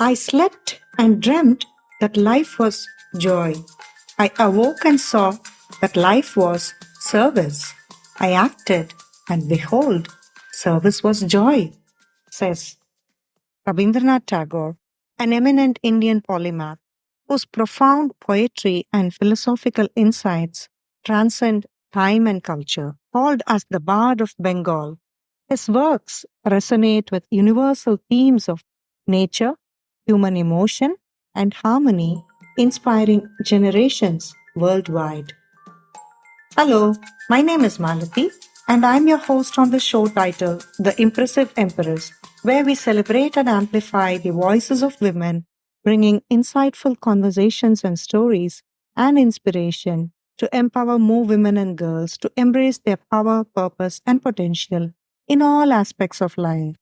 I slept and dreamt that life was joy. I awoke and saw that life was service. I acted, and behold, service was joy, says Rabindranath Tagore, an eminent Indian polymath whose profound poetry and philosophical insights transcend time and culture. Called as the Bard of Bengal, his works resonate with universal themes of nature, human emotion, and harmony, inspiring generations worldwide. Hello, my name is Malati, and I'm your host on the show titled The Impressive Empress, where we celebrate and amplify the voices of women, bringing insightful conversations and stories and inspiration to empower more women and girls to embrace their power, purpose, and potential in all aspects of life.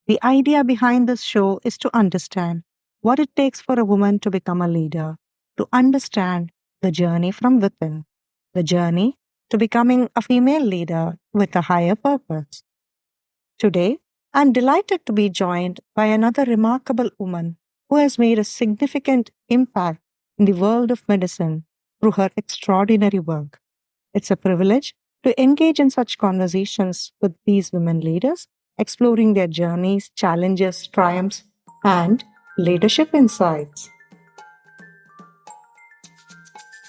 The idea behind this show is to understand what it takes for a woman to become a leader, to understand the journey from within, the journey to becoming a female leader with a higher purpose. Today, I'm delighted to be joined by another remarkable woman who has made a significant impact in the world of medicine through her extraordinary work. It's a privilege to engage in such conversations with these women leaders, exploring their journeys, challenges, triumphs, and leadership insights.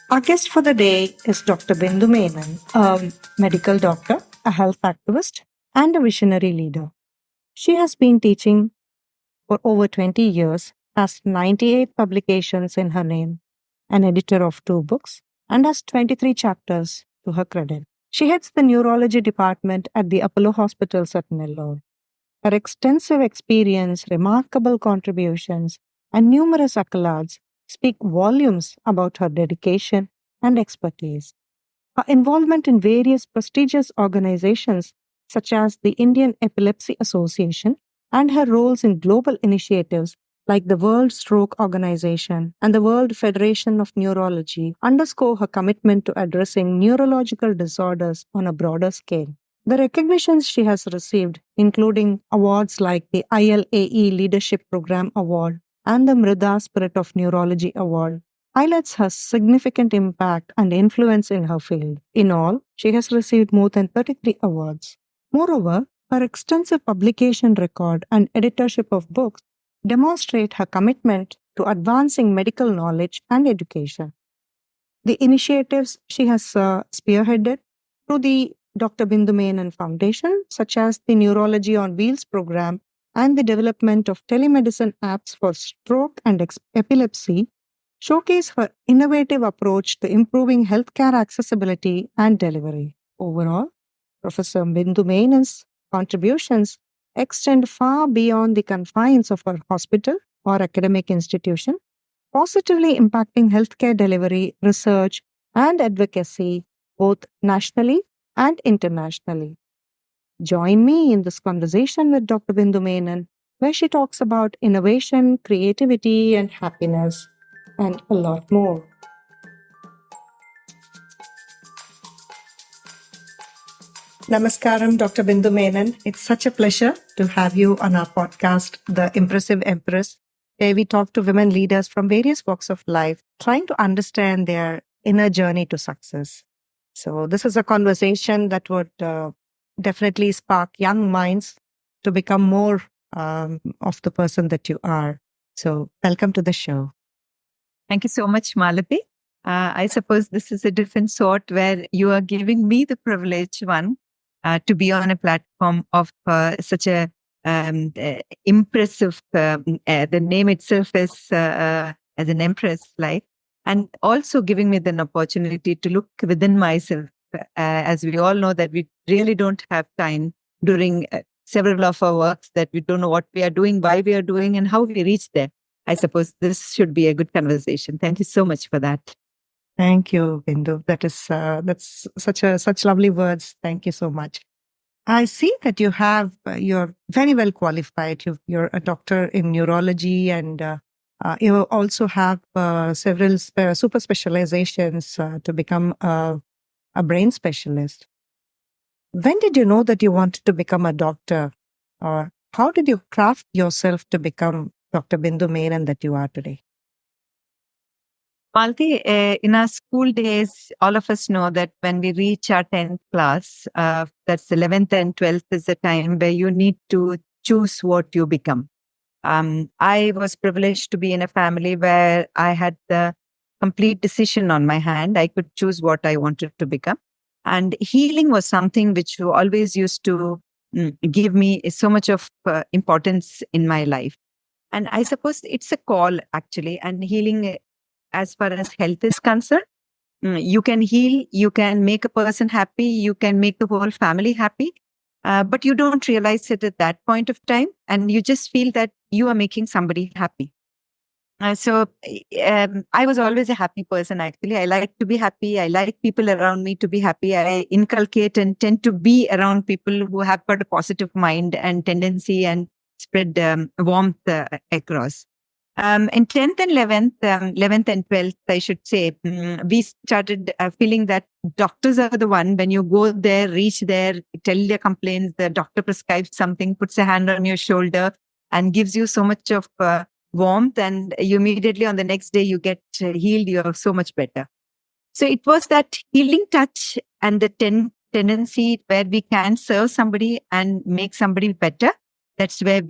Our guest for the day is Dr. Bindu Menon, a medical doctor, a health activist, and a visionary leader. She has been teaching for over 20 years, has 98 publications in her name, an editor of 2 books, and has 23 chapters to her credit. She heads the neurology department at the Apollo Hospitals at Nellore. Her extensive experience, remarkable contributions, and numerous accolades speak volumes about her dedication and expertise. Her involvement in various prestigious organizations such as the Indian Epilepsy Association and her roles in global initiatives like the World Stroke Organization and the World Federation of Neurology underscore her commitment to addressing neurological disorders on a broader scale. The recognitions she has received, including awards like the ILAE Leadership Program Award and the Mridha Spirit of Neurology Award, highlights her significant impact and influence in her field. In all, she has received more than 33 awards. Moreover, her extensive publication record and editorship of books demonstrate her commitment to advancing medical knowledge and education. The initiatives she has spearheaded through the Dr. Bindu Menon Foundation, such as the Neurology on Wheels program and the development of telemedicine apps for stroke and epilepsy, showcase her innovative approach to improving healthcare accessibility and delivery. Overall, Professor Bindu Menon's contributions extend far beyond the confines of her hospital or academic institution, positively impacting healthcare delivery, research, and advocacy both nationally and internationally. Join me in this conversation with Dr. Bindu Menon, where she talks about innovation, creativity, and happiness, and a lot more. Namaskaram, Dr. Bindu Menon. It's such a pleasure to have you on our podcast, The Impressive Empress, where we talk to women leaders from various walks of life, trying to understand their inner journey to success. So this is a conversation that would definitely spark young minds to become more of the person that you are. So welcome to the show. Thank you so much, Malati. I suppose this is a different sort where you are giving me the privilege, to be on a platform of such a impressive, the name itself is as an empress, like, and also giving me the opportunity to look within myself. As we all know that we really don't have time during several of our works, that we don't know what we are doing, why we are doing, and how we reach there. I suppose this should be a good conversation. Thank you so much for that. Thank you, Bindu. That's such lovely words. Thank you so much. I see that you're very well qualified. You're a doctor in neurology, and you also have several super specializations to become a brain specialist. When did you know that you wanted to become a doctor? Or how did you craft yourself to become Dr. Bindu Menon that you are today? Malti, in our school days, all of us know that when we reach our 10th class, that's 11th and 12th is the time where you need to choose what you become. I was privileged to be in a family where I had the complete decision on my hand. I could choose what I wanted to become. And healing was something which always used to give me so much of importance in my life. And I suppose it's a call actually. And healing, as far as health is concerned, you can heal, you can make a person happy, you can make the whole family happy. But you don't realize it at that point of time. And you just feel that you are making somebody happy. So I was always a happy person, actually. I like to be happy. I like people around me to be happy. I inculcate and tend to be around people who have got a positive mind and tendency and spread warmth across. In 10th and 11th and 12th, I should say, we started feeling that doctors are the one. When you go there, reach there, tell your complaints, the doctor prescribes something, puts a hand on your shoulder and gives you so much of warmth, and you immediately on the next day you get healed. You're so much better. So it was that healing touch and the tendency where we can serve somebody and make somebody better. That's where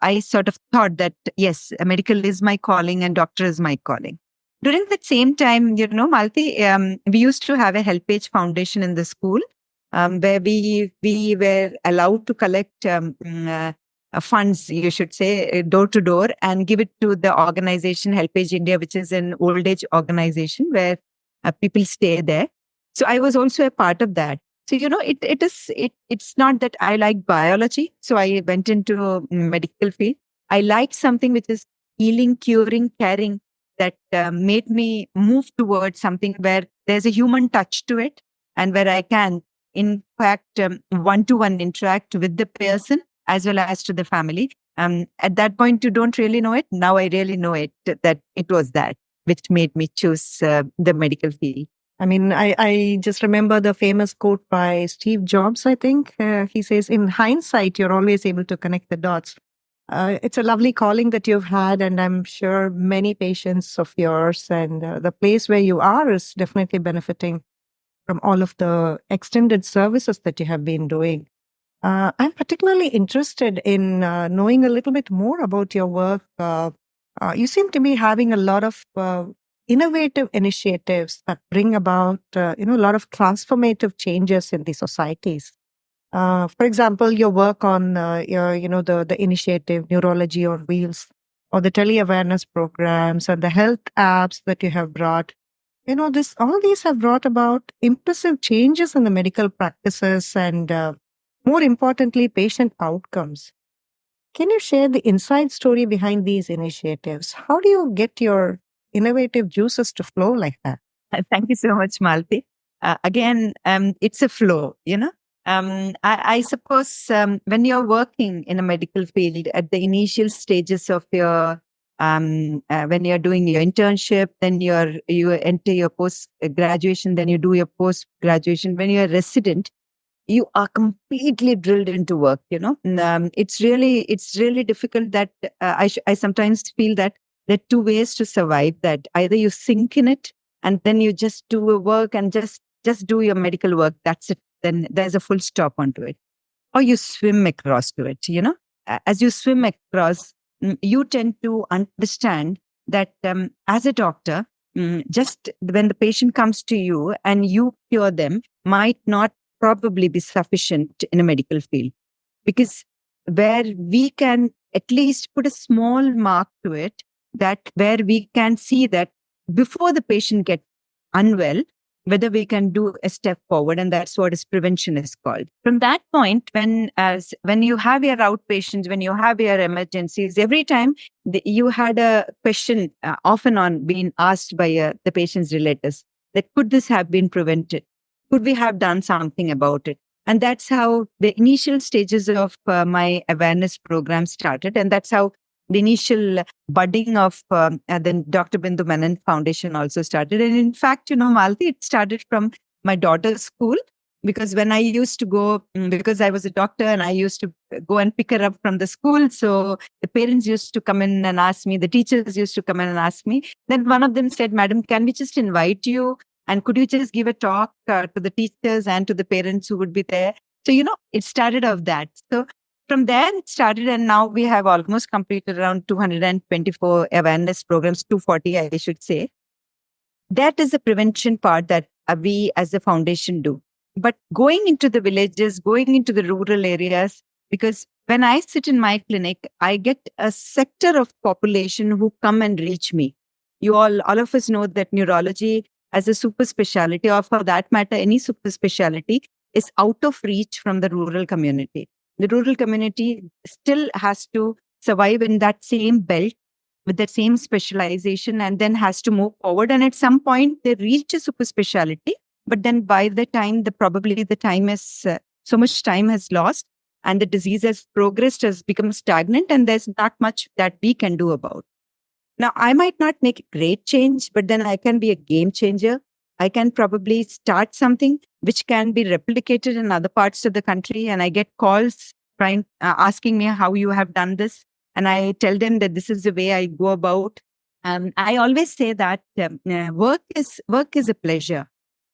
I sort of thought that, yes, medical is my calling and doctor is my calling. During that same time, Malti, we used to have a Help Age Foundation in the school, where we were allowed to collect funds, you should say, door to door, and give it to the organization Help Age India, which is an old age organization where people stay there. So I was also a part of that. So it's not that I like biology, so I went into medical field. I liked something which is healing, curing, caring, that made me move towards something where there's a human touch to it, and where I can, in fact, one-to-one interact with the person as well as to the family. At that point, you don't really know it. Now I really know it, that it was that which made me choose the medical field. I mean, I just remember the famous quote by Steve Jobs, I think. He says, in hindsight, you're always able to connect the dots. It's a lovely calling that you've had, and I'm sure many patients of yours and the place where you are is definitely benefiting from all of the extended services that you have been doing. I'm particularly interested in knowing a little bit more about your work. You seem to be having a lot of innovative initiatives that bring about, a lot of transformative changes in the societies. For example, your work on the initiative Neurology on Wheels, or the tele-awareness programs and the health apps that you have brought. All these have brought about impressive changes in the medical practices and, more importantly, patient outcomes. Can you share the inside story behind these initiatives? How do you get your innovative juices to flow like that? Thank you so much, Malti. Again, it's a flow, I suppose when you're working in a medical field at the initial stages of your, when you're doing your internship, then you enter your post graduation, then you do your post graduation. When you're a resident, you are completely drilled into work. It's really difficult. That I sometimes feel that there are two ways to survive that. Either you sink in it and then you just do a work and just do your medical work. That's it. Then there's a full stop onto it. Or you swim across to it. As you swim across, you tend to understand that as a doctor, just when the patient comes to you and you cure them might not probably be sufficient in a medical field, because where we can at least put a small mark to it, that where we can see that before the patient gets unwell, whether we can do a step forward, and that's what is prevention is called. From that point, when you have your outpatients, when you have your emergencies, every time you had a question often on being asked by the patient's relatives, that could this have been prevented? Could we have done something about it? And that's how the initial stages of my awareness program started. And that's how the initial budding of the Dr. Bindu Menon Foundation also started. And in fact, Malti, it started from my daughter's school. because when I used to go, because I was a doctor and I used to go and pick her up from the school. So the parents used to come in and ask me, the teachers used to come in and ask me. Then one of them said, Madam, can we just invite you? And could you just give a talk to the teachers and to the parents who would be there? So, it started off that. So from there, it started. And now we have almost completed around 224 awareness programs, 240, I should say. That is the prevention part that we as a foundation do. But going into the villages, going into the rural areas, because when I sit in my clinic, I get a sector of population who come and reach me. All of us know that neurology as a super specialty, or for that matter, any super specialty, is out of reach from the rural community. The rural community still has to survive in that same belt with that same specialization and then has to move forward. And at some point, they reach a super specialty. But then by the time, probably the time is so much time has lost and the disease has progressed, has become stagnant, and there's not much that we can do about. Now, I might not make a great change, but then I can be a game changer. I can probably start something which can be replicated in other parts of the country. And I get calls asking me how you have done this. And I tell them that this is the way I go about. I always say that work is a pleasure.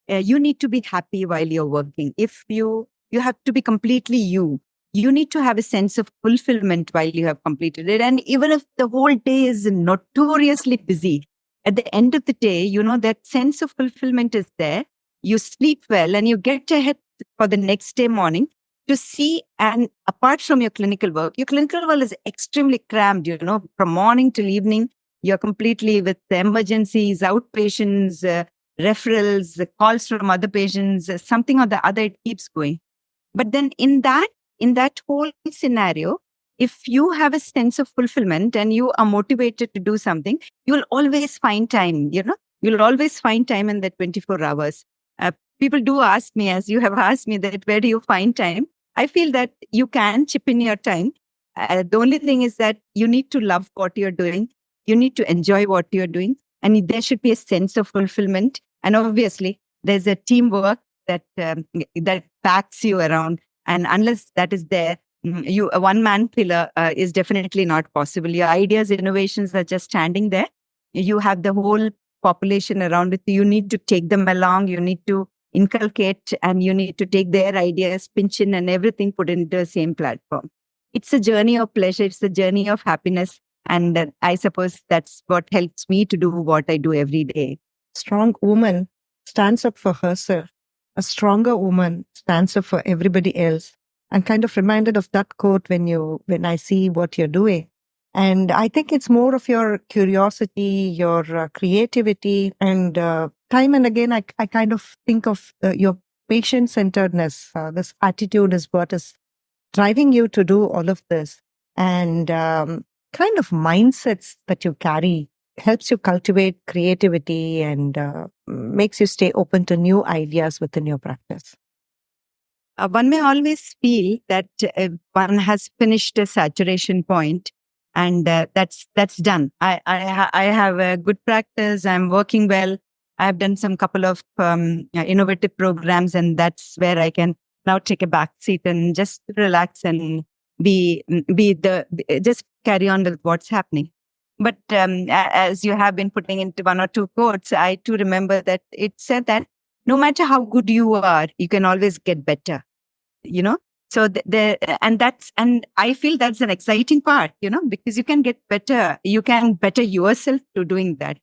You need to be happy while you're working. If you have to be completely you need to have a sense of fulfillment while you have completed it. And even if the whole day is notoriously busy, at the end of the day, that sense of fulfillment is there. You sleep well and you get ahead for the next day morning to see. And apart from your clinical work is extremely crammed, from morning till evening. You're completely with the emergencies, outpatients, referrals, the calls from other patients, something or the other, it keeps going. But then in that whole scenario, if you have a sense of fulfillment and you are motivated to do something, you'll always find time, you'll always find time in the 24 hours. People do ask me, as you have asked me, that where do you find time? I feel that you can chip in your time. The only thing is that you need to love what you're doing. You need to enjoy what you're doing. And there should be a sense of fulfillment. And obviously, there's a teamwork that backs you around. And unless that is there, a one-man pillar is definitely not possible. Your ideas, innovations are just standing there. You have the whole population around it. You need to take them along. You need to inculcate and you need to take their ideas, pinch in and everything put into the same platform. It's a journey of pleasure. It's a journey of happiness. And I suppose that's what helps me to do what I do every day. Strong woman stands up for herself. A stronger woman stands up for everybody else. I'm kind of reminded of that quote when I see what you're doing. And I think it's more of your curiosity, your creativity, and time and again, I kind of think of your patient-centeredness. This attitude is what is driving you to do all of this. And kind of mindsets that you carry helps you cultivate creativity and makes you stay open to new ideas within your practice. One may always feel that one has finished a saturation point and that's done. I have a good practice. I'm working well. I've done some couple of innovative programs, and that's where I can now take a back seat and just relax and just carry on with what's happening. But as you have been putting into one or two quotes, I too remember that it said that no matter how good you are, you can always get better. So and I feel that's an exciting part, because you can get better, you can better yourself to doing that.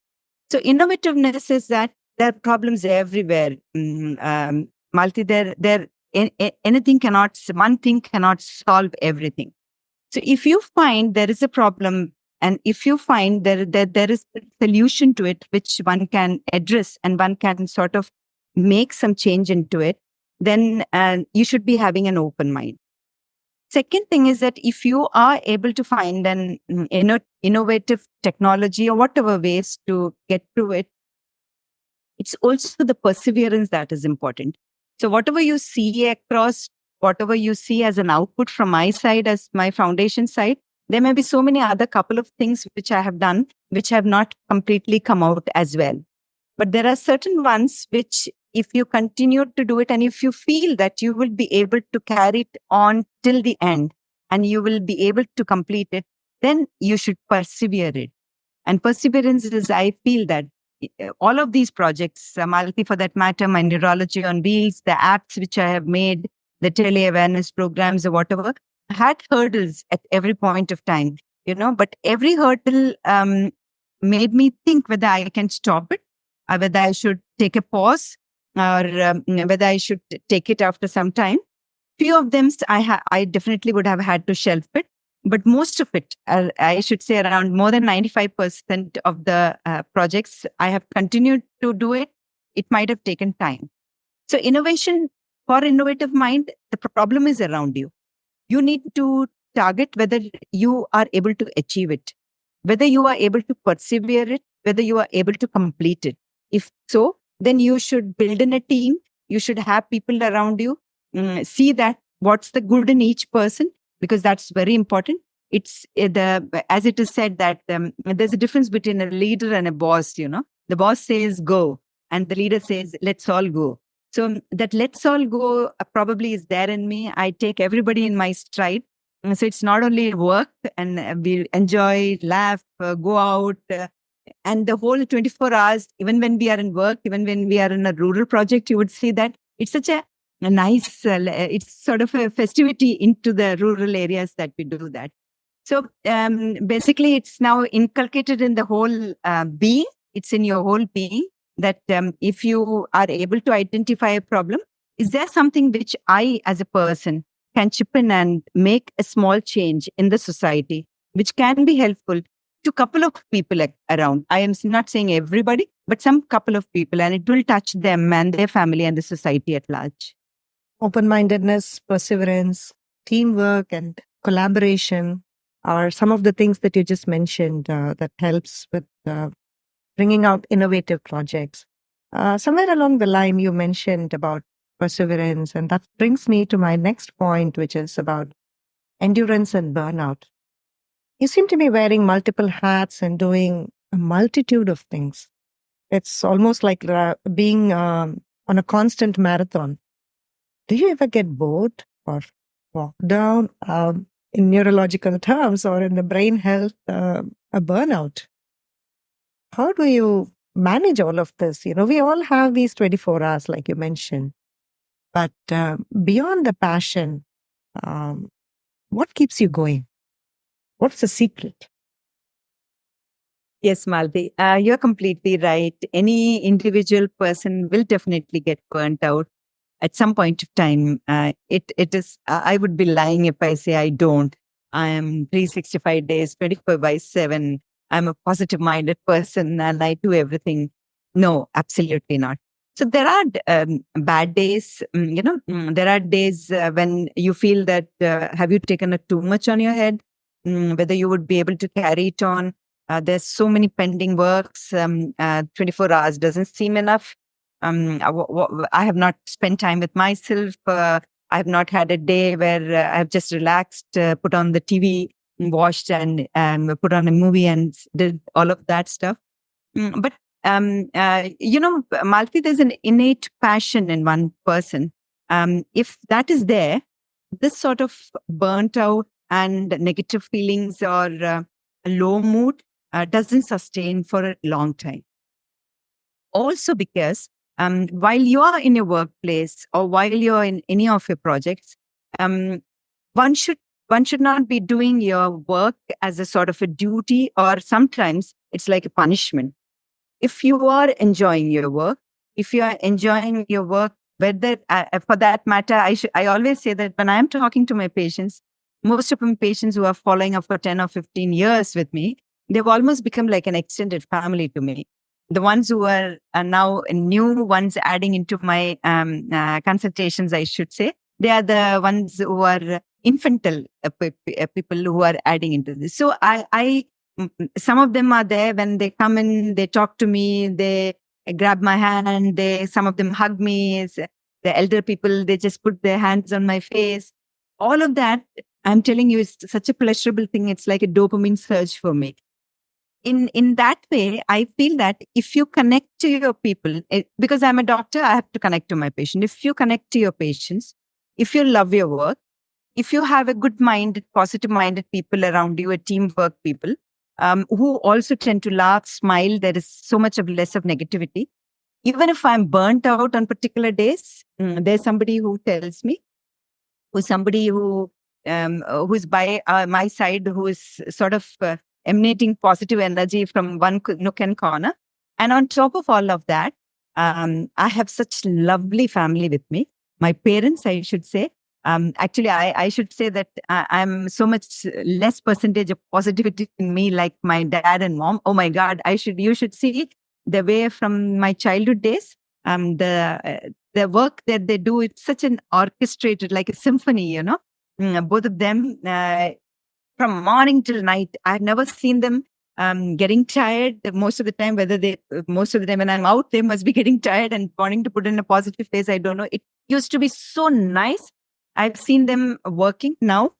So innovativeness is that there are problems everywhere. Malti, one thing cannot solve everything. So if you find there is a problem and if you find there is a solution to it, which one can address and one can sort of make some change into it, then you should be having an open mind. Second thing is that if you are able to find an innovative technology or whatever ways to get through it, it's also the perseverance that is important. So whatever you see across, whatever you see as an output from my side, as my foundation side, there may be so many other couple of things which I have done, which have not completely come out as well. But there are certain ones which, if you continue to do it and if you feel that you will be able to carry it on till the end and you will be able to complete it, then you should persevere it. And perseverance is, I feel that all of these projects, Malati for that matter, my neurology on wheels, the apps which I have made, the tele awareness programs or whatever, had hurdles at every point of time, but every hurdle made me think whether I can stop it, or whether I should take a pause, or whether I should take it after some time. Few of them I definitely would have had to shelf it, but most of it, I should say around more than 95% of the projects, I have continued to do it. It might have taken time. So innovation, for innovative mind, the problem is around you. You need to target whether you are able to achieve it, whether you are able to persevere it, whether you are able to complete it. If so, then you should build in a team. You should have people around you. See that what's the good in each person, because that's very important. It's as it is said that there's a difference between a leader and a boss. The boss says go, and the leader says let's all go. So that let's all go probably is there in me. I take everybody in my stride. So it's not only work, and we enjoy, laugh, go out, and the whole 24 hours, even when we are in work, even when we are in a rural project, you would see that it's such a nice, it's sort of a festivity into the rural areas that we do that. So basically, it's now inculcated in the whole being. It's in your whole being that if you are able to identify a problem, is there something which I, as a person, can chip in and make a small change in the society, which can be helpful to a couple of people around. I am not saying everybody, but some couple of people, and it will touch them and their family and the society at large. Open-mindedness, perseverance, teamwork, and collaboration are some of the things that you just mentioned that helps with bringing out innovative projects. Somewhere along the line, you mentioned about perseverance, and that brings me to my next point, which is about endurance and burnout. You seem to be wearing multiple hats and doing a multitude of things. It's almost like being on a constant marathon. Do you ever get bored or walk down in neurological terms or in the brain health, a burnout? How do you manage all of this? We all have these 24 hours, like you mentioned. But beyond the passion, what keeps you going? What's the secret? Yes, Malti, you're completely right. Any individual person will definitely get burnt out at some point of time. It is, I would be lying if I say I don't. I am 365 days, 24/7. I'm a positive minded person and I do everything. No, absolutely not. So there are bad days, there are days when you feel that have you taken too much on your head, whether you would be able to carry it on. There's so many pending works. 24 hours doesn't seem enough. I have not spent time with myself. I have not had a day where I have just relaxed, put on the TV, watched, and put on a movie and did all of that stuff. But Malti, there's an innate passion in one person. If that is there, this sort of burnt out and negative feelings or low mood doesn't sustain for a long time. Also because while you are in your workplace or while you're in any of your projects, one should not be doing your work as a sort of a duty, or sometimes it's like a punishment. If you are enjoying your work, whether for that matter, I always say that when I am talking to my patients, most of them patients who are following up for 10 or 15 years with me, they've almost become like an extended family to me. The ones who are now new ones adding into my consultations, I should say, they are the ones who are infantile people who are adding into this. So some of them are there when they come in, they talk to me, they grab my hand, some of them hug me. The elder people, they just put their hands on my face. All of that, I'm telling you, is such a pleasurable thing. It's like a dopamine surge for me. in that way, I feel that if you connect to your people, because I'm a doctor, I have to connect to my patient. If you connect to your patients, if you love your work, if you have a good minded, positive minded people around you, a teamwork people, who also tend to laugh, smile, there is so much of less of negativity. Even if I'm burnt out on particular days, there's somebody who tells me, who's somebody who's by my side, who is sort of emanating positive energy from one nook and corner. And on top of all of that, I have such lovely family with me. My parents, I should say. Actually, I should say that I'm so much less percentage of positivity in me, like my dad and mom. Oh my God, you should see the way from my childhood days. The work that they do, it's such an orchestrated, like a symphony, both of them, from morning till night. I've never seen them getting tired most of the time. Most of the time when I'm out, they must be getting tired and wanting to put in a positive face. I don't know. It used to be so nice. I've seen them working now.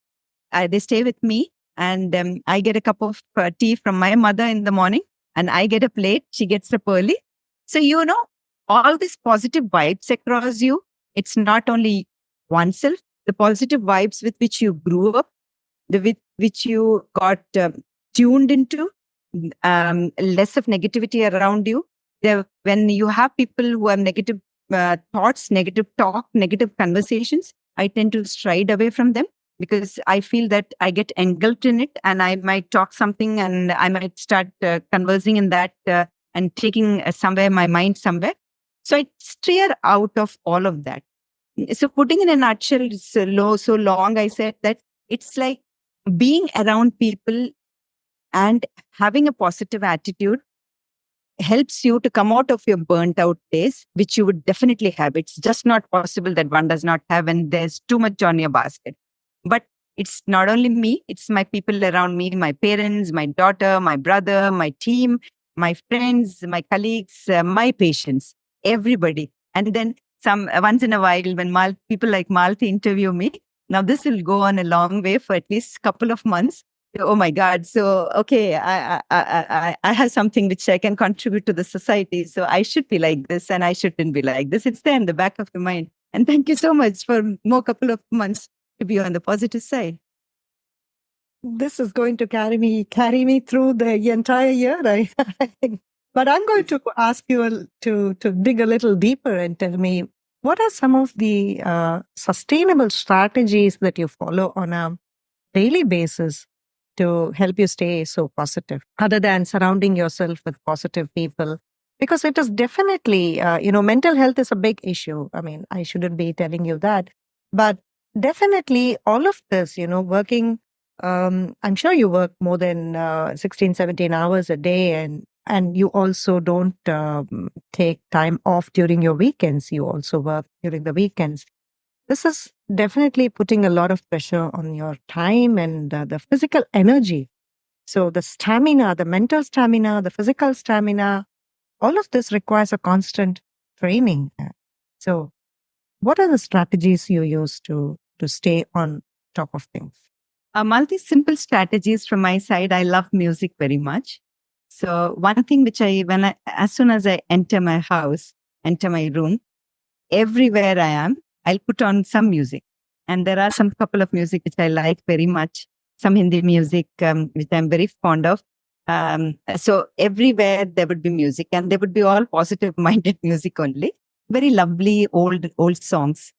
They stay with me, and I get a cup of tea from my mother in the morning, and I get a plate. She gets up early. So, all these positive vibes across you, it's not only oneself, the positive vibes with which you grew up, the with which you got tuned into, less of negativity around you. When you have people who have negative thoughts, negative talk, negative conversations, I tend to stride away from them, because I feel that I get engulfed in it, and I might talk something and I might start conversing in that and taking somewhere my mind somewhere. So I steer out of all of that. So putting in a nutshell, so long, I said that it's like being around people and having a positive attitude helps you to come out of your burnt out days, which you would definitely have. It's just not possible that one does not have when there's too much on your basket. But it's not only me, it's my people around me, my parents, my daughter, my brother, my team, my friends, my colleagues, my patients, everybody. And then some once in a while, when people like Malti interview me, now this will go on a long way for at least a couple of months. Oh my God. So, okay, I have something which I can contribute to the society. So I should be like this and I shouldn't be like this. It's there in the back of the mind. And thank you so much for more couple of months to be on the positive side. This is going to carry me through the entire year, I think. But I'm going to ask you to dig a little deeper and tell me, what are some of the sustainable strategies that you follow on a daily basis to help you stay so positive, other than surrounding yourself with positive people? Because it is definitely, mental health is a big issue. I mean, I shouldn't be telling you that. But definitely all of this, working, I'm sure you work more than 16, 17 hours a day, and you also don't take time off during your weekends. You also work during the weekends. This is definitely putting a lot of pressure on your time and the physical energy. So the stamina, the mental stamina, the physical stamina, all of this requires a constant training. So what are the strategies you use to stay on top of things? Simple strategies from my side. I love music very much. So one thing which as soon as I enter my house, enter my room, everywhere I am, I'll put on some music. And there are some couple of music which I like very much. Some Hindi music, which I'm very fond of. So everywhere there would be music, and they would be all positive minded music only. Very lovely old songs.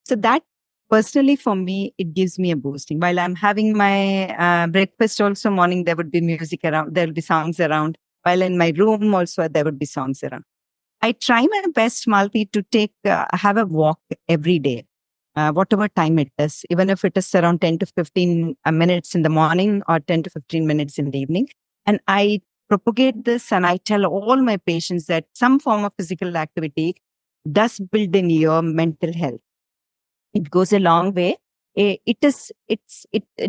So that personally for me, it gives me a boosting. While I'm having my breakfast also morning, there would be music around, there will be songs around. While in my room also, there would be songs around. I try my best, Malti, to have a walk every day, whatever time it is, even if it is around 10 to 15 minutes in the morning or 10 to 15 minutes in the evening. And I propagate this, and I tell all my patients that some form of physical activity does build in your mental health. It goes a long way. It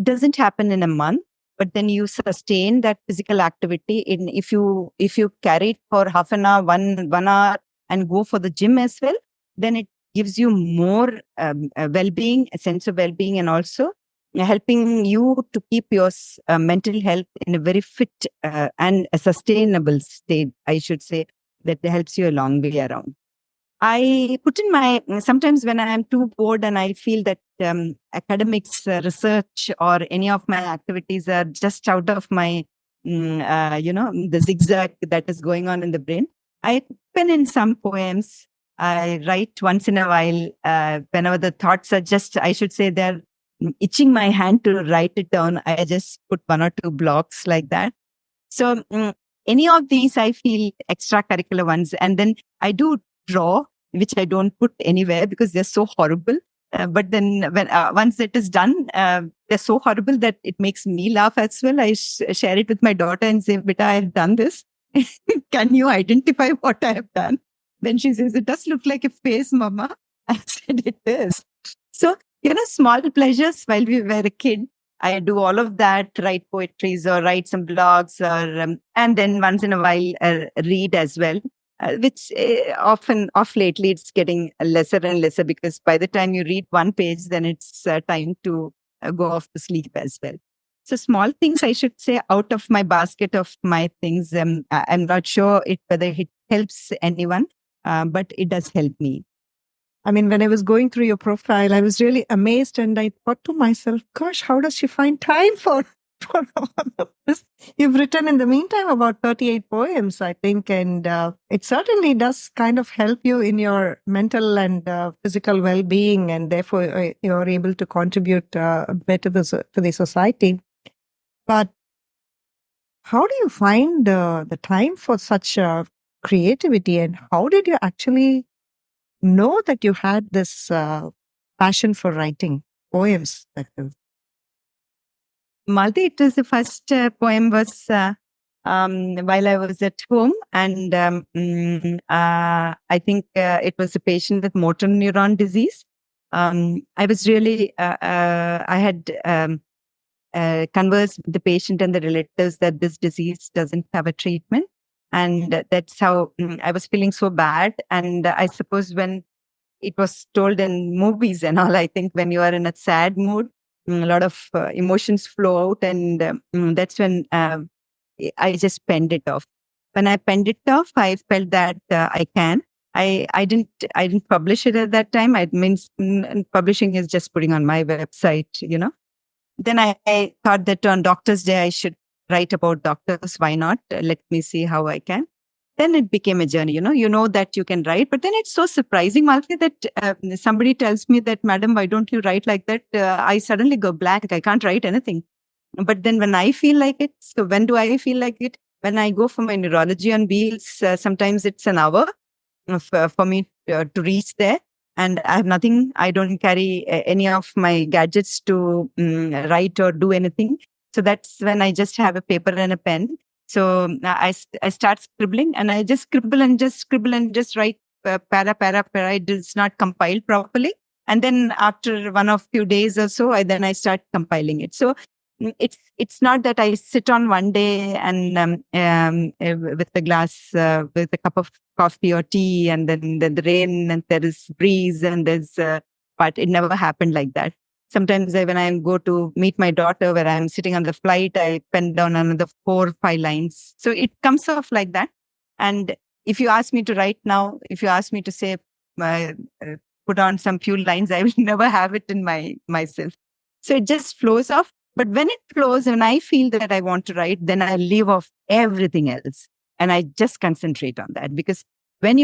doesn't happen in a month, but then you sustain that physical activity if you carry it for half an hour, one hour, and go for the gym as well, then it gives you more well-being, a sense of well-being, and also helping you to keep your mental health in a very fit and a sustainable state, I should say, that helps you a long way around. I put in sometimes when I am too bored and I feel that academics, research, or any of my activities are just out of my, the zigzag that is going on in the brain, I pen in some poems. I write once in a while, whenever the thoughts are just, I should say, they're itching my hand to write it down. I just put one or two blocks like that. So any of these, I feel extracurricular ones. And then I do draw, which I don't put anywhere because they're so horrible. But then when once it is done, they're so horrible that it makes me laugh as well. I share it with my daughter and say, "Beta, I've done this. Can you identify what I have done?" Then she says, "It does look like a face, Mama." I said, "It is." So, small pleasures while we were a kid. I do all of that, write poetries or write some blogs, or and then once in a while read as well. Which often, off lately, it's getting lesser and lesser because by the time you read one page, then it's time to go off to sleep as well. So small things, I should say, out of my basket of my things. I'm not sure whether it helps anyone, but it does help me. I mean, when I was going through your profile, I was really amazed and I thought to myself, gosh, how does she find time for all of this? You've written in the meantime about 38 poems, I think, and it certainly does kind of help you in your mental and physical well-being, and therefore you're able to contribute better to the society. But how do you find the time for such creativity, and how did you actually know that you had this passion for writing poems? Malti, it was the first poem was while I was at home, and I think it was a patient with motor neuron disease. I was really, I had conversed with the patient and the relatives that this disease doesn't have a treatment. And that's how I was feeling so bad. And I suppose when it was told in movies and all, I think when you are in a sad mood, a lot of emotions flow out. And that's when I just penned it off. When I penned it off, I felt that I can. I didn't publish it at that time. I means publishing is just putting on my website. Then I thought that on Doctor's Day, I should write about doctors. Why not? Let me see how I can. Then it became a journey. You know that you can write, but then it's so surprising, Malti, that somebody tells me that, "Madam, why don't you write like that?" I suddenly go blank. I can't write anything. But then when I feel like it, so when do I feel like it? When I go for my neurology on wheels, sometimes it's an hour for me to reach there. And I have nothing. I don't carry any of my gadgets to write or do anything. So that's when I just have a paper and a pen. So I start scribbling, and I just scribble and just write para. It is not compiled properly. And then after one of few days or so, I start compiling it. So it's not that I sit on one day and with a glass with a cup of coffee or tea, and then the rain and there is breeze and there's but it never happened like that. Sometimes when I go to meet my daughter, where I'm sitting on the flight, I pen down another 4 or 5 lines. So it comes off like that. And if you ask me to write now, if you ask me to say put on some few lines, I will never have it in myself. So it just flows off. But when it flows, when I feel that I want to write, then I leave off everything else. And I just concentrate on that. Because when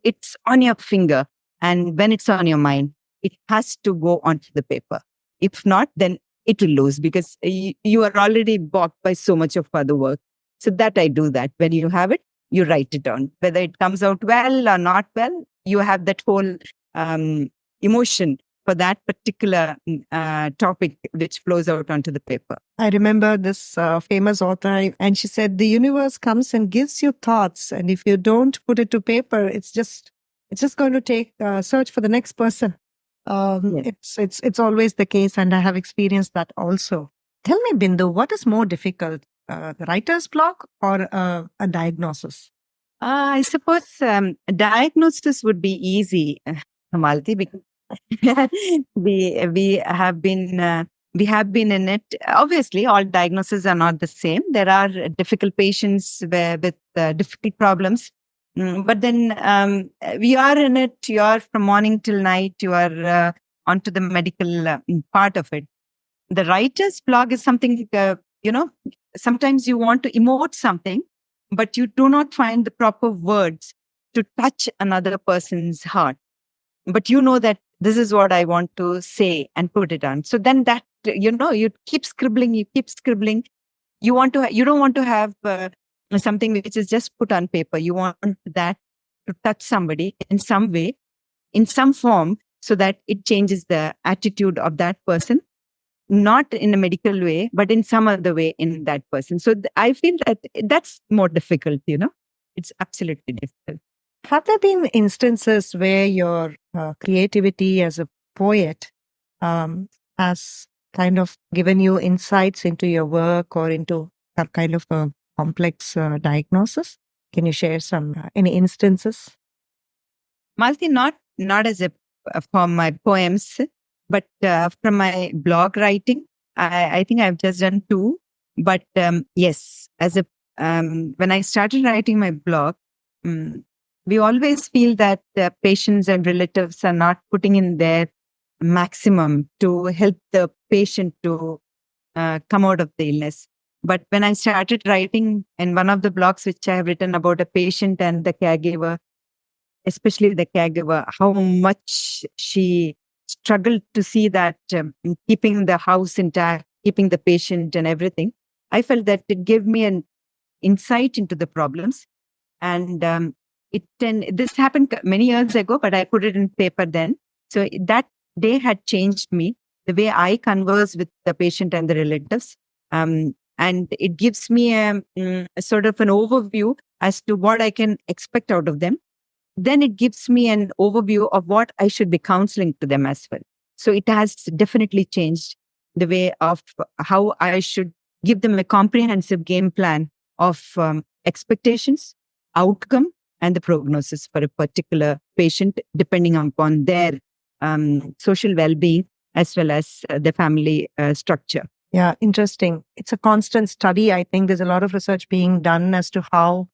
it's on your finger and when it's on your mind, it has to go onto the paper. If not, then it will lose, because you are already balked by so much of other work. So that I do that. When you have it, you write it down. Whether it comes out well or not well, you have that whole emotion for that particular topic which flows out onto the paper. I remember this famous author, and she said, the universe comes and gives you thoughts, and if you don't put it to paper, it's just going to take search for the next person. Yes. It's always the case, and I have experienced that also. Tell me, Bindu, what is more difficult, the writer's block or a diagnosis? I suppose diagnosis would be easy, Malti, because we have been we have been in it. Obviously, all diagnoses are not the same. There are difficult patients with difficult problems. But then we are in it. You are from morning till night. You are onto the medical part of it. The writer's blog is something, sometimes you want to emote something, but you do not find the proper words to touch another person's heart. But you know that this is what I want to say and put it on. So then that, you keep scribbling, you keep scribbling. You don't want to have something which is just put on paper. You want that to touch somebody in some way, in some form, so that it changes the attitude of that person, not in a medical way, but in some other way in that person. So I feel that that's more difficult, it's absolutely difficult. Have there been instances where your creativity as a poet has kind of given you insights into your work or into some kind of a complex diagnosis? Can you share some any instances? Malti, not as a from my poems, but from my blog writing. I think I've just done 2. But yes, as a when I started writing my blog, we always feel that patients and relatives are not putting in their maximum to help the patient to come out of the illness. But when I started writing in one of the blogs, which I have written about a patient and the caregiver, especially the caregiver, how much she struggled to see that keeping the house intact, keeping the patient and everything, I felt that it gave me an insight into the problems. And this happened many years ago, but I put it in paper then. So that day had changed me, the way I converse with the patient and the relatives. And it gives me a sort of an overview as to what I can expect out of them. Then it gives me an overview of what I should be counseling to them as well. So it has definitely changed the way of how I should give them a comprehensive game plan of expectations, outcome, and the prognosis for a particular patient, depending upon their social well-being as well as the family structure. Yeah, interesting. It's a constant study. I think there's a lot of research being done as to how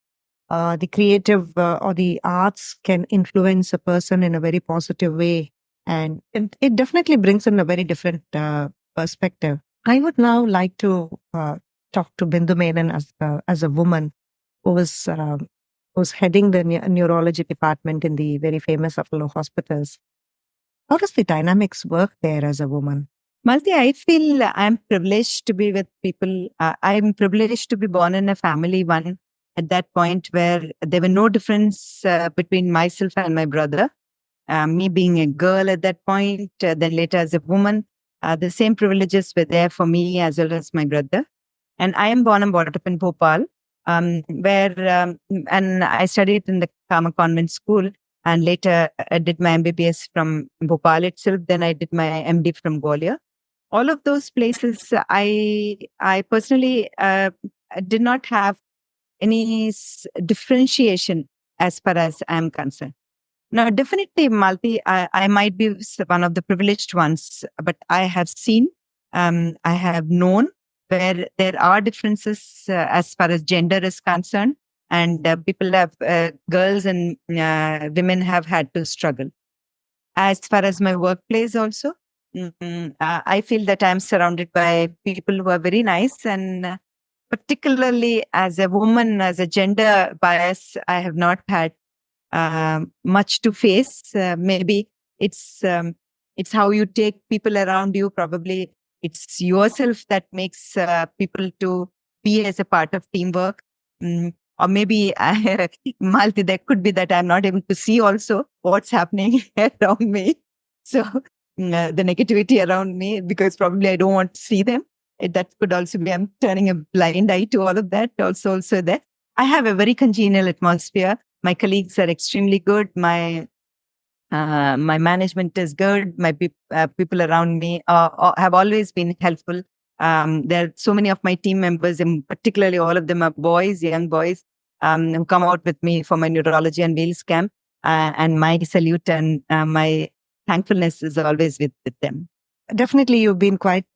the creative or the arts can influence a person in a very positive way. And it definitely brings in a very different perspective. I would now like to talk to Bindu Menon as a woman who was heading the neurology department in the very famous Apollo hospitals. How does the dynamics work there as a woman? Malti, I feel I'm privileged to be with people. I'm privileged to be born in a family one at that point where there were no difference between myself and my brother. Me being a girl at that point, then later as a woman, the same privileges were there for me as well as my brother. And I am born and brought up in Bhopal, and I studied in the Kama Convent School, and later I did my MBBS from Bhopal itself. Then I did my MD from Gwalior. All of those places, I personally did not have any differentiation as far as I'm concerned. Now, definitely, Malti, I might be one of the privileged ones, but I have seen, I have known where there are differences as far as gender is concerned, and people have, girls and women have had to struggle. As far as my workplace also, I feel that I'm surrounded by people who are very nice, and particularly as a woman, as a gender bias, I have not had much to face. Maybe it's how you take people around you. Probably it's yourself that makes people to be as a part of teamwork. Or maybe Malti, there could be that I'm not able to see also what's happening around me. So the negativity around me, because probably I don't want to see them. That could also be I'm turning a blind eye to all of that. Also there. I have a very congenial atmosphere. My colleagues are extremely good. My management is good. My people around me have always been helpful. There are so many of my team members, and particularly all of them are boys, young boys, who come out with me for my Neurology and Wheels camp. And my salute and my thankfulness is always with them. definitely you've been quite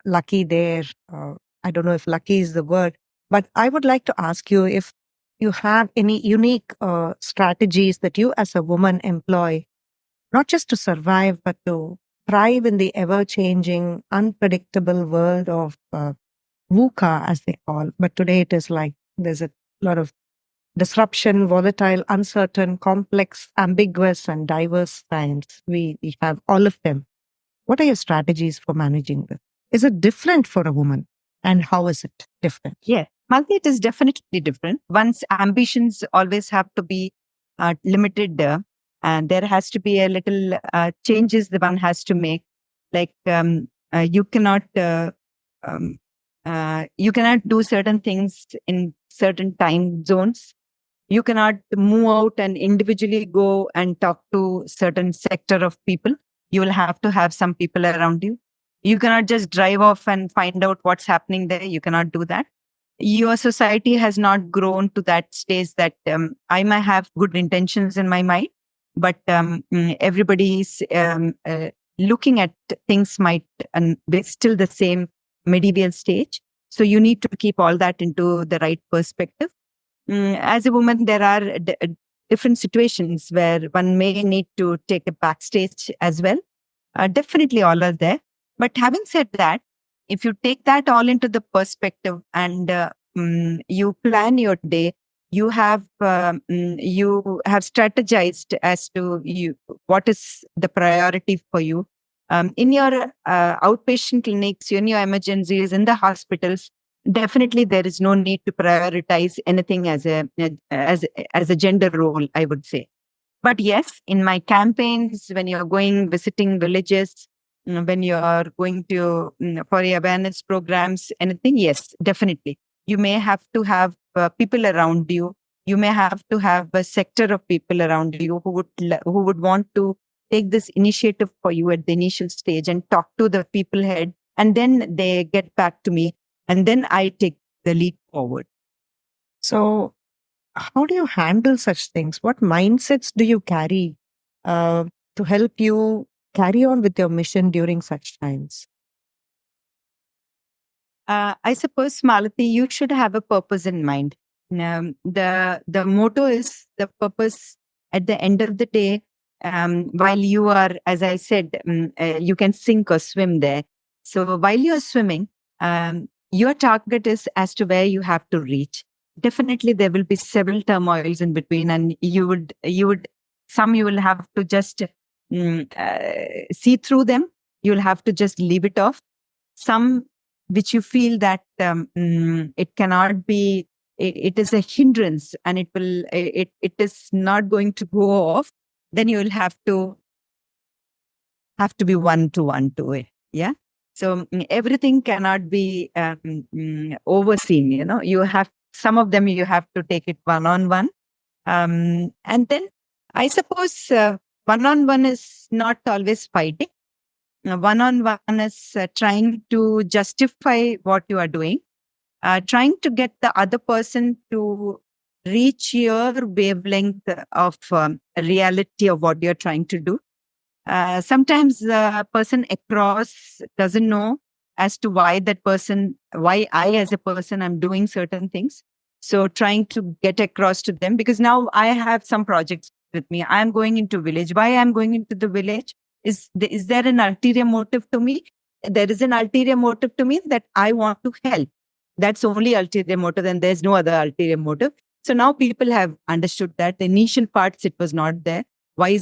lucky there. I don't know if lucky is the word, but I would like to ask you if you have any unique strategies that you as a woman employ, not just to survive, but to thrive in the ever changing, unpredictable world of VUCA, as they call. But today it is like there's a lot of disruption, volatile, uncertain, complex, ambiguous, and diverse times. We have all of them. What are your strategies for managing this? Is it different for a woman? And how is it different? Yeah, Malti, it is definitely different. One's ambitions always have to be limited there, and there has to be a little changes that one has to make. Like um, you cannot do certain things in certain time zones. You cannot move out and individually go and talk to certain sector of people. You will have to have some people around you. You cannot just drive off and find out what's happening there. You cannot do that. Your society has not grown to that stage that I might have good intentions in my mind, but everybody's looking at things might and be still the same medieval stage. So you need to keep all that into the right perspective. As a woman, there are different situations where one may need to take a backstage as well. Definitely all are there. But having said that, if you take that all into the perspective and you plan your day, you have strategized as to what is the priority for you. In your outpatient clinics, in your emergencies, in the hospitals, definitely there is no need to prioritize anything as a gender role, I would say. But yes, in my campaigns, when you're going visiting villages, when you're going to for awareness programs, anything, yes, definitely. You may have to have people around you. You may have to have a sector of people around you who would want to take this initiative for you at the initial stage and talk to the people head, and then they get back to me, and then I take the lead forward. So, how do you handle such things? What mindsets do you carry to help you carry on with your mission during such times? I suppose, Malati, you should have a purpose in mind. The motto is the purpose at the end of the day. While you are, as I said, you can sink or swim there. So while you are swimming, your target is as to where you have to reach. Definitely, there will be several turmoils in between, and you will have to just see through them. You'll have to just leave it off. Some which you feel that it cannot be, it is a hindrance and it is not going to go off, then you will have to be one to it. Yeah. So everything cannot be overseen. You have some of them, you have to take it one on one. And then I suppose one on one is not always fighting. One on one is trying to justify what you are doing, trying to get the other person to reach your wavelength of reality of what you're trying to do. Sometimes the person across doesn't know as to why I as a person, I'm doing certain things. So trying to get across to them, because now I have some projects with me. I'm going into village. Why I'm going into the village? Is there an ulterior motive to me? There is an ulterior motive to me that I want to help. That's only ulterior motive, and there's no other ulterior motive. So now people have understood that. The initial parts, it was not there. Why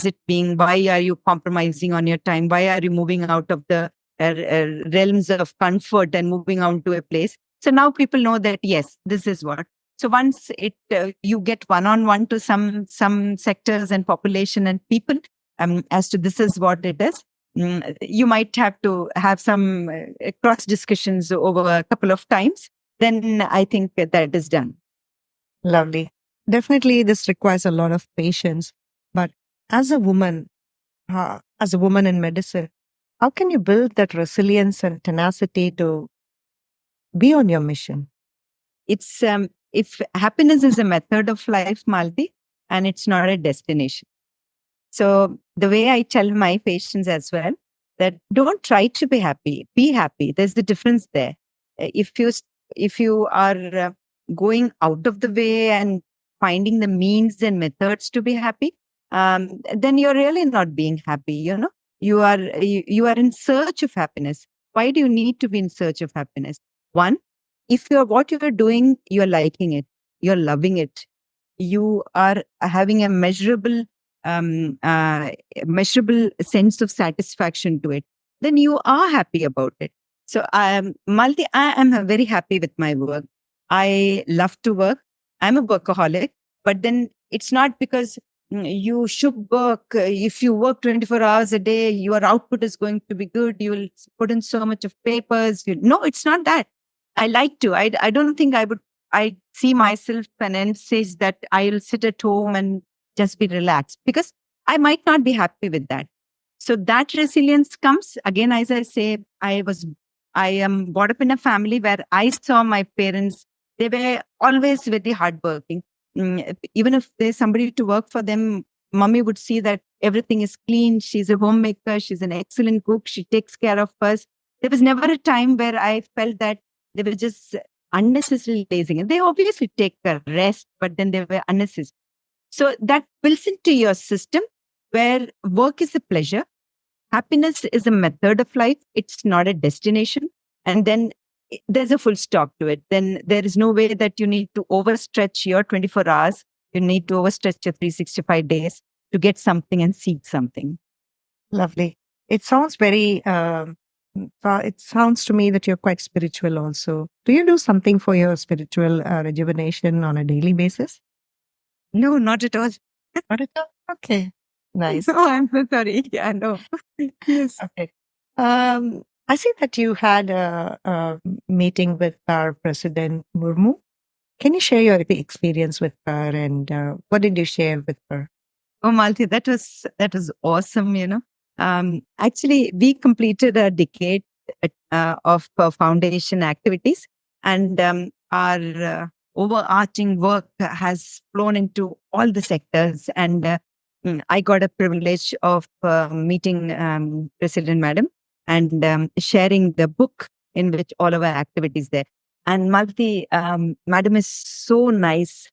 are you compromising on your time? Why are you moving out of the realms of comfort and moving on to a place? So now people know that, yes, this is what. So once you get one-on-one to some sectors and population and people as to this is what it is, you might have to have some cross discussions over a couple of times. Then I think that is done. Lovely. Definitely, this requires a lot of patience. But as a woman in medicine, how can you build that resilience and tenacity to be on your mission? It's if happiness is a method of life, Malti, and it's not a destination. So the way I tell my patients as well, that don't try to be happy. Be happy. There's the difference there. If you are going out of the way and finding the means and methods to be happy, then you're really not being happy. You are in search of happiness. Why do you need to be in search of happiness? One, if what you're doing, you're liking it, you're loving it, you are having a um, uh, measurable sense of satisfaction to it, then you are happy about it. So I am very happy with my work. I love to work. I'm a workaholic, but then it's not because you should work. If you work 24 hours a day, your output is going to be good. You will put in so much of papers. No, it's not that. I like to. I don't think I see myself an end stage that I'll sit at home and just be relaxed, because I might not be happy with that. So that resilience comes again, as I say, I am brought up in a family where I saw my parents, they were always very hardworking. Even if there's somebody to work for them, mommy would see that everything is clean. She's a homemaker. She's an excellent cook. She takes care of us. There was never a time where I felt that they were just unnecessarily lazing. And they obviously take a rest, but then they were unnecessary. So that builds into your system where work is a pleasure. Happiness is a method of life. It's not a destination. And then there's a full stop to it. Then there is no way that you need to overstretch your 24 hours. You need to overstretch your 365 days to get something and seek something. Lovely. It sounds it sounds to me that you're quite spiritual also. Do you do something for your spiritual rejuvenation on a daily basis? No, not at all. Not at all? Okay. Nice. Oh, I'm so sorry. Yeah, no. Yes. Okay. I see that you had a meeting with our President Murmu. Can you share your experience with her, and what did you share with her? Oh, Malti, that was awesome. Actually, we completed a decade of foundation activities, and our overarching work has flown into all the sectors. And I got a privilege of meeting President Madam and sharing the book in which all of our activities there. And Malti, Madam is so nice.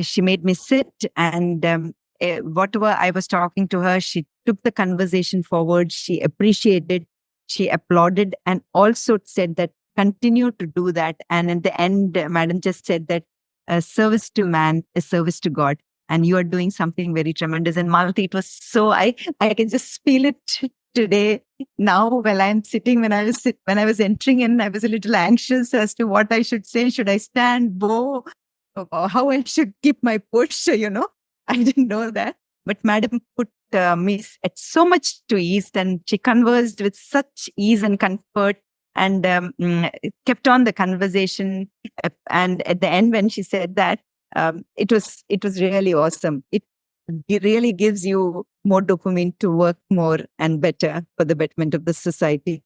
She made me sit, and whatever I was talking to her, she took the conversation forward. She appreciated, she applauded, and also said that continue to do that. And in the end, Madam just said that service to man is service to God. And you are doing something very tremendous. And Malti, it was so, I can just feel it today. Now, while I'm sitting, when I was entering in, I was a little anxious as to what I should say. Should I stand, bow, or how I should keep my posture, I didn't know that. But Madam put me at so much to ease, and she conversed with such ease and comfort, and kept on the conversation. And at the end, when she said that, it was really awesome. It really gives you more dopamine to work more and better for the betterment of the society.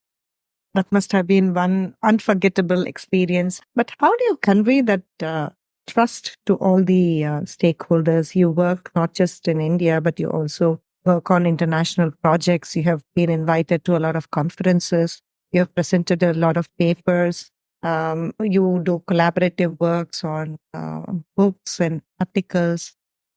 That must have been one unforgettable experience. But how do you convey that trust to all the stakeholders? You work not just in India, but you also work on international projects. You have been invited to a lot of conferences. You have presented a lot of papers. You do collaborative works on books and articles.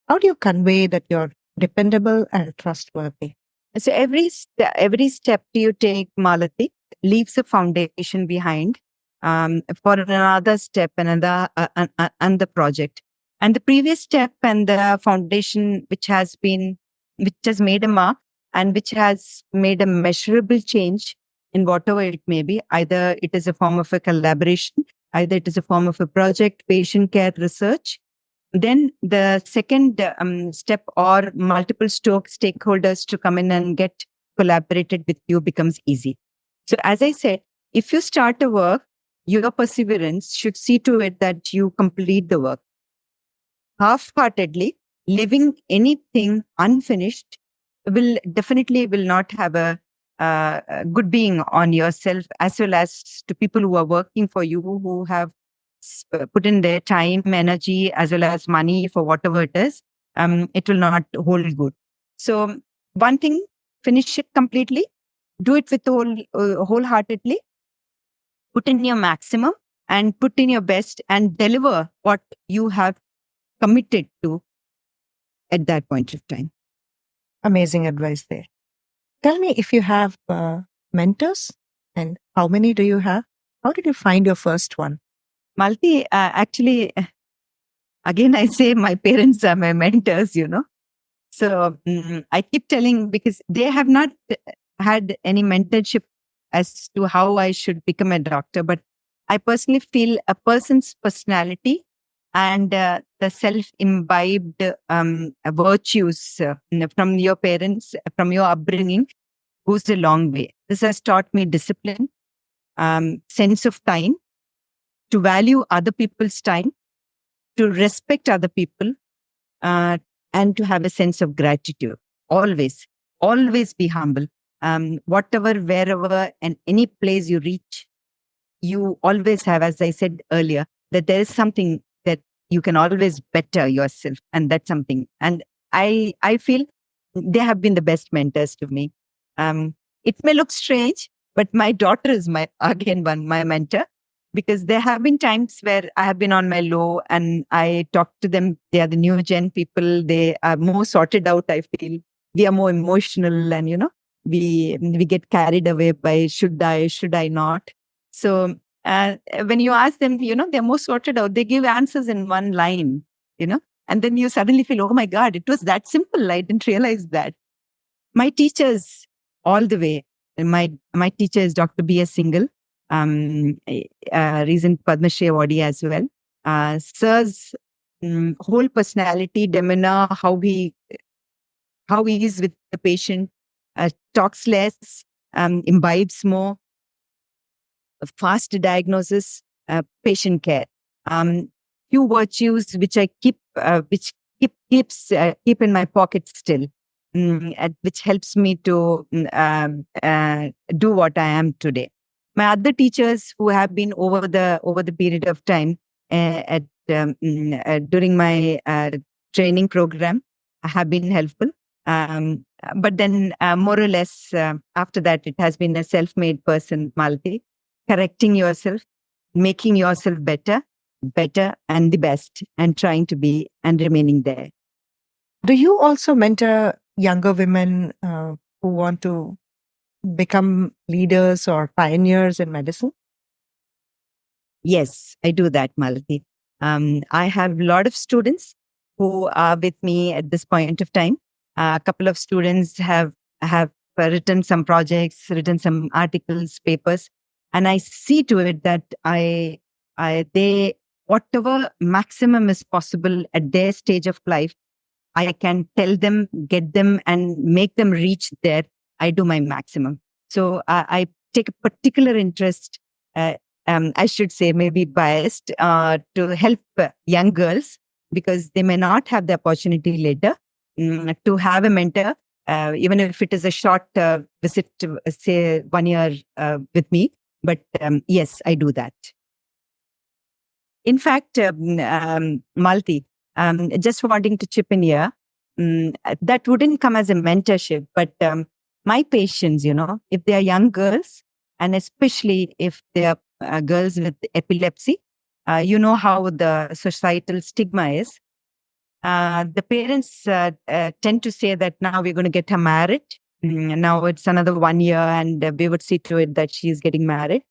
How do you convey that you're dependable and trustworthy? So every step you take, Malati, leaves a foundation behind for another step, another project. And the previous step and the foundation, which has made a mark and which has made a measurable change in whatever it may be, either it is a form of a collaboration, either it is a form of a project, patient care research. Then the second step, or multiple stakeholders to come in and get collaborated with you, becomes easy. So as I said, if you start a work, your perseverance should see to it that you complete the work. Half-heartedly, leaving anything unfinished will not have a good being on yourself, as well as to people who are working for you, who have put in their time, energy, as well as money for whatever it is. It will not hold good. So one thing, finish it completely. do it with wholeheartedly, put in your maximum and put in your best and deliver what you have committed to at that point of time. Amazing advice there. Tell me if you have mentors and how many do you have? How did you find your first one? Malti, actually, again, I say my parents are my mentors, So I keep telling, because they have not had any mentorship as to how I should become a doctor, but I personally feel a person's personality and the self-imbibed virtues from your parents, from your upbringing, goes a long way. This has taught me discipline, sense of time, to value other people's time, to respect other people, and to have a sense of gratitude. Always be humble. Whatever, wherever, and any place you reach, you always have, as I said earlier, that there is something that you can always better yourself. And that's something. And I feel they have been the best mentors to me. It may look strange, but my daughter is my mentor, because there have been times where I have been on my low and I talk to them. They are the new gen people. They are more sorted out, I feel. We are more emotional, and we get carried away by should I not. So when you ask them, they're more sorted out. They give answers in one line, and then you suddenly feel, oh my God, it was that simple. I didn't realize that. My teachers, all the way. My teacher is Dr. B.S. Singhal, recent Padma Shri awardee as well. Sir's whole personality, demeanor, how he is with the patient, talks less, imbibes more, fast diagnosis, patient care. Few virtues which I keep, keep in my pocket still, which helps me to do what I am today. My other teachers who have been over the period of time during my training program have been helpful. But then more or less after that, it has been a self-made person, Malti, correcting yourself, making yourself better, and the best, and trying to be and remaining there. Do you also mentor younger women who want to become leaders or pioneers in medicine? Yes, I do that, Malati. I have a lot of students who are with me at this point of time. A couple of students have written some projects, written some articles, papers, and I see to it that they whatever maximum is possible at their stage of life, I can tell them, get them, and make them reach there. I do my maximum. So I take a particular interest. I should say, maybe biased, to help young girls, because they may not have the opportunity later to have a mentor, even if it is a short visit, to, say 1 year with me. But yes, I do that. In fact, Malti, just wanting to chip in here, that wouldn't come as a mentorship, but my patients, if they are young girls, and especially if they are girls with epilepsy, you know how the societal stigma is. The parents tend to say that now we're going to get her married. Now it's another 1 year, and we would see to it that she's getting married.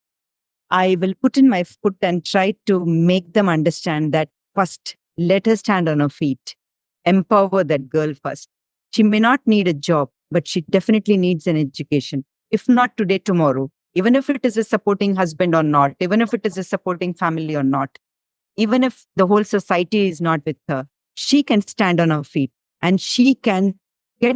I will put in my foot and try to make them understand that first, let her stand on her feet. Empower that girl first. She may not need a job, but she definitely needs an education. If not today, tomorrow. Even if it is a supporting husband or not, even if it is a supporting family or not, even if the whole society is not with her, she can stand on her feet and she can get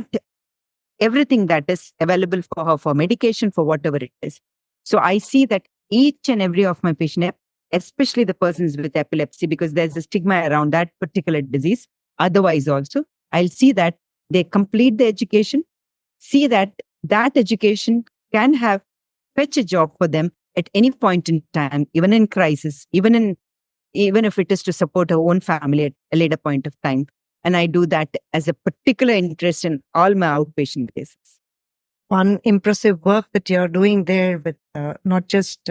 everything that is available for her, for medication, for whatever it is. So I see that each and every of my patients, especially the persons with epilepsy, because there's a stigma around that particular disease. Otherwise also, I'll see that they complete the education, see that that education can have fetch a job for them at any point in time, even in crisis, even if it is to support her own family at a later point of time. And I do that as a particular interest in all my outpatient cases. one impressive work that you're doing there with not just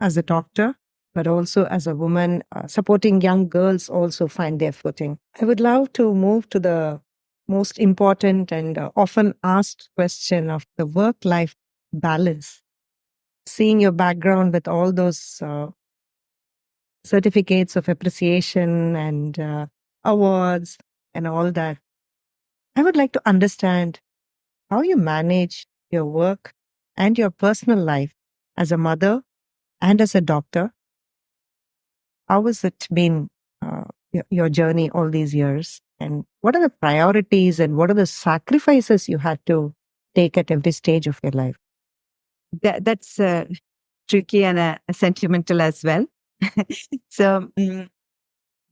as a doctor, but also as a woman, supporting young girls also find their footing. I would love to move to the most important and often asked question of the work-life balance. Seeing your background with all those certificates of appreciation and awards and all that, I would like to understand how you manage your work and your personal life as a mother and as a doctor. How has it been, your journey all these years? And what are the priorities and what are the sacrifices you had to take at every stage of your life? That's tricky and sentimental as well. So,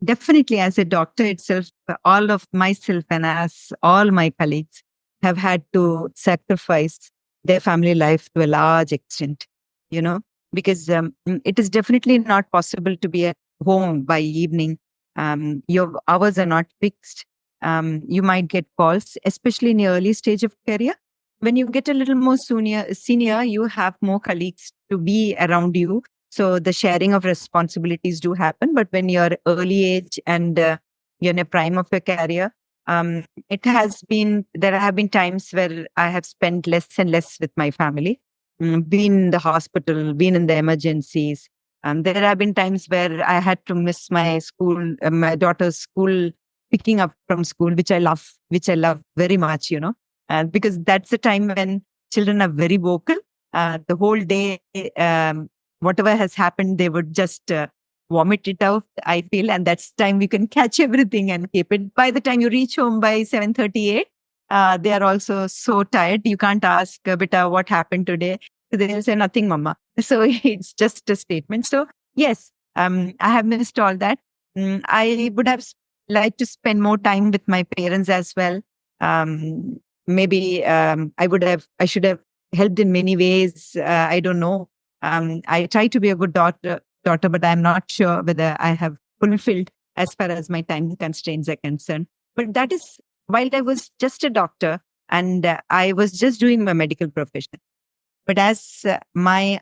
definitely, as a doctor itself, all of myself and as all my colleagues have had to sacrifice their family life to a large extent, because it is definitely not possible to be at home by evening. Your hours are not fixed. You might get calls, especially in the early stage of career. When you get a little more senior, you have more colleagues to be around you, so the sharing of responsibilities do happen. But when you're early age and you're in a prime of your career, there have been times where I have spent less and less with my family, been in the hospital, been in the emergencies. There have been times where I had to miss my school, my daughter's school, picking up from school, which I love very much, because that's the time when children are very vocal. The whole day, whatever has happened, they would just vomit it out, I feel. And that's time we can catch everything and keep it. By the time you reach home by 7:38, they are also so tired. You can't ask, Beta, what happened today? They'll say, nothing, Mama. So it's just a statement. So, yes, I have missed all that. I would have liked to spend more time with my parents as well. Maybe I should have helped in many ways. I don't know. I try to be a good daughter, but I'm not sure whether I have fulfilled as far as my time constraints are concerned. But that is while I was just a doctor and I was just doing my medical profession. But as my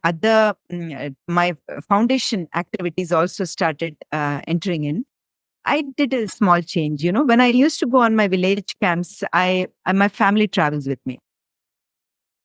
foundation activities also started entering in, I did a small change. When I used to go on my village camps, my family travels with me.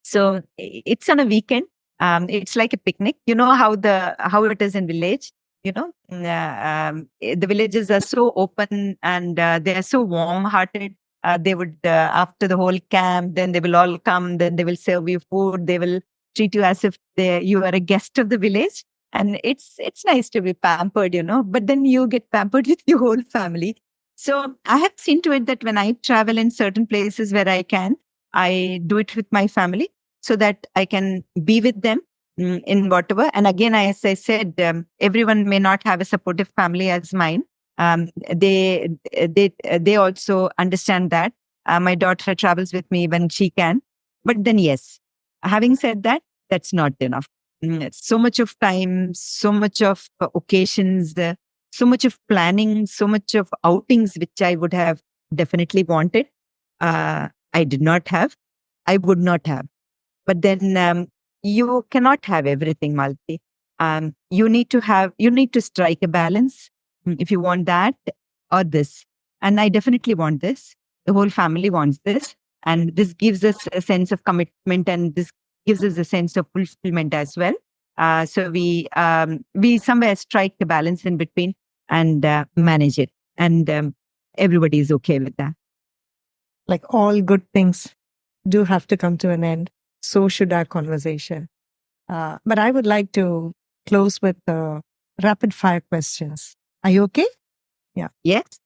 So it's on a weekend. It's like a picnic. You know how it is in village. The villages are so open and they are so warm-hearted. They would after the whole camp, then they will all come. Then they will serve you food. They will treat you as if you are a guest of the village. And it's nice to be pampered, But then you get pampered with your whole family. So I have seen to it that when I travel in certain places where I can, I do it with my family so that I can be with them in whatever. And again, as I said, everyone may not have a supportive family as mine. They also understand that. My daughter travels with me when she can. But then, yes, having said that, that's not enough. So much of time, so much of occasions, so much of planning, so much of outings, which I would have definitely wanted. I did not have. I would not have. But then you cannot have everything, Malti. You need to strike a balance if you want that or this. And I definitely want this. The whole family wants this. And this gives us a sense of commitment and this gives us a sense of fulfillment as well. So we somewhere strike the balance in between and manage it. And everybody is okay with that. Like all good things do have to come to an end. So should our conversation. But I would like to close with rapid fire questions. Are you okay? Yeah. Yes.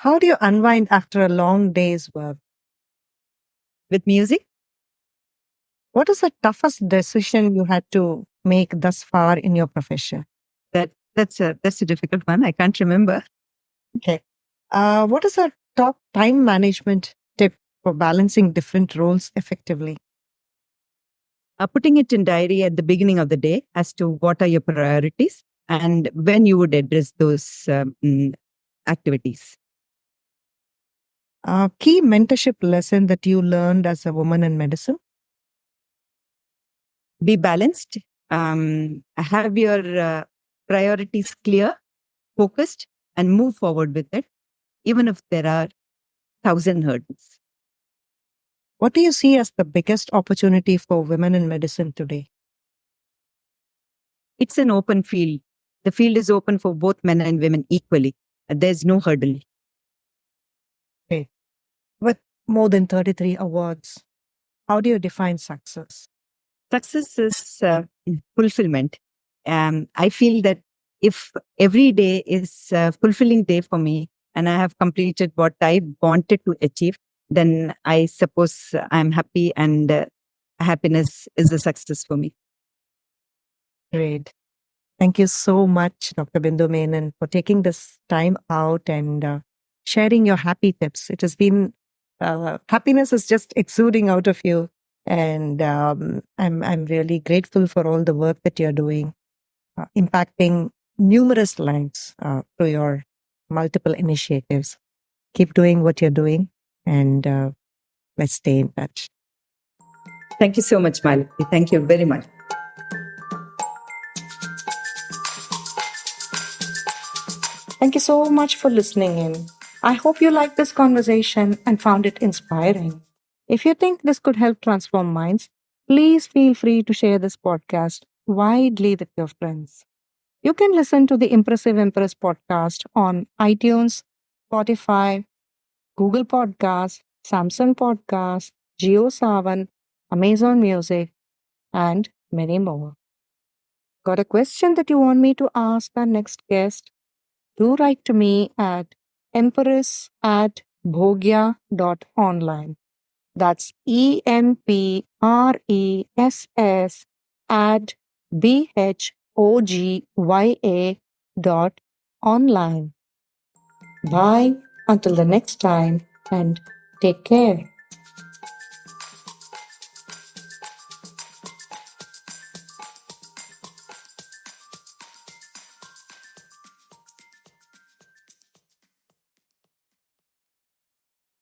How do you unwind after a long day's work? With music. What is the toughest decision you had to make thus far in your profession? That's a difficult one. I can't remember. Okay. What is a top time management tip for balancing different roles effectively? Putting it in diary at the beginning of the day as to what are your priorities and when you would address those activities. A key mentorship lesson that you learned as a woman in medicine? Be balanced. Have your priorities clear, focused, and move forward with it, even if there are 1,000 hurdles. What do you see as the biggest opportunity for women in medicine today? It's an open field. The field is open for both men and women equally. There's no hurdle. With more than 33 awards, how do you define success? Success is fulfillment. I feel that if every day is a fulfilling day for me and I have completed what I wanted to achieve, then I suppose I'm happy, and happiness is a success for me. Great. Thank you so much, Dr. Bindu Menon, for taking this time out and sharing your happy tips. It has been, happiness is just exuding out of you. And I'm really grateful for all the work that you're doing, impacting numerous lives through your multiple initiatives. Keep doing what you're doing, and let's stay in touch. Thank you so much, Malati. Thank you very much. Thank you so much for listening in. I hope you liked this conversation and found it inspiring. If you think this could help transform minds, please feel free to share this podcast widely with your friends. You can listen to the Impressive Empress podcast on iTunes, Spotify, Google Podcasts, Samsung Podcasts, JioSaavn, Amazon Music, and many more. Got a question that you want me to ask our next guest? Do write to me at empress@bhogya.online. That's EMPRESS at BHOGYA.online. Bye until the next time, and take care.